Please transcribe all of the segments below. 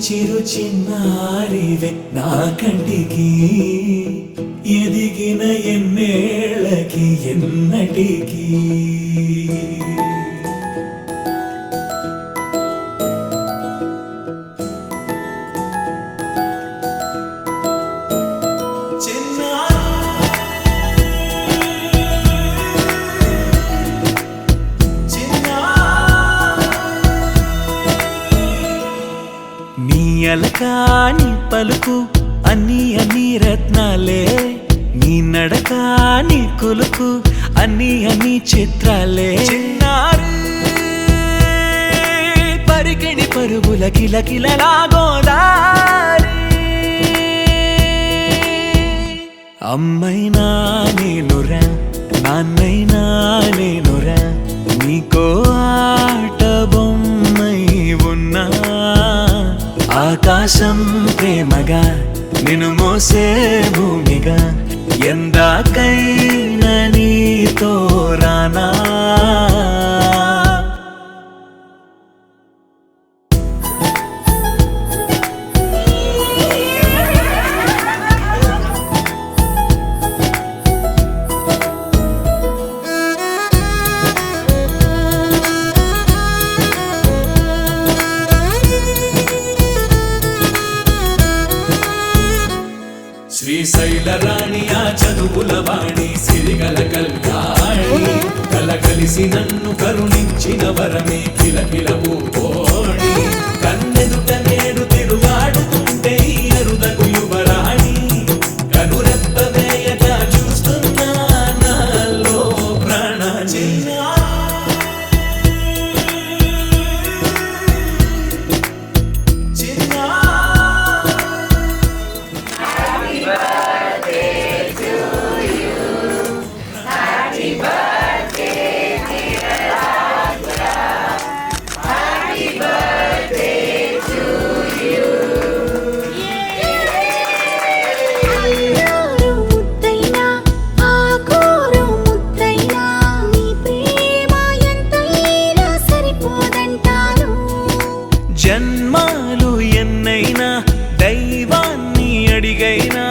చిరు చిన్నారివే నా కంటికి ఎదిగిన ఎన్నేళ్ళకి ఎన్నటికి అలకాని పలుకు అన్ని అన్ని రత్నాలే నీ నడక నీ కులుకు అన్ని అన్ని చిత్రాలే చిన్నారు పరికిణి పరుగుల కిలకిలలా గోదారి అమ్మైనా నేనురా నాన్నైనా నేనురా నీకో ఆట బొమ్మై ఉన్నా ఆకాశం ప్రేమగా నిన్ను మోసే భూమిగా ఎందాకైనా నీతో రానా శ్రీశైల రాణి ఆ చదువుల వాణి సిరిగల కళ్యాణి కలగలిసి నన్ను కరుణించిన వరమే కిలకిల ఓడి కన్నెదుట నేడు తిరుగాడుతుంటే అరుదకు యువరాణి కనురెప్ప వేయక చూస్తున్నా నాలో ప్రాణ జన్మాలు ఎన్నైనా దైవాన్ని అడిగైనా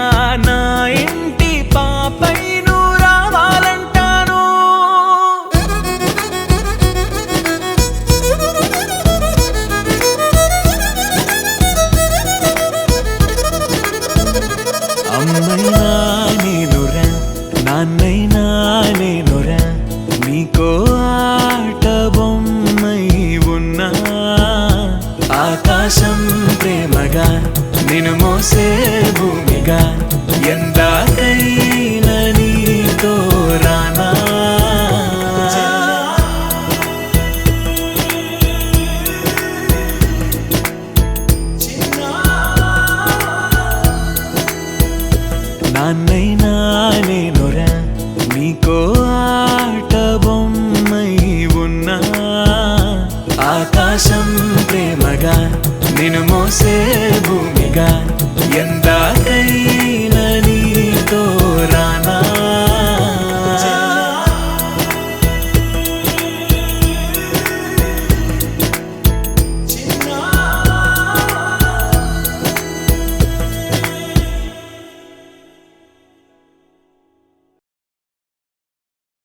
నా ఇంటి పాపై నువ్వు రావాలంటాను అమ్మైనా నేనురా నాన్నైనా నేనురా నీకో ఆట బొమ్మై ఉన్నా ఆకాశం ప్రేమగా నిన్ను మోసే భూమిగా ఎందాకై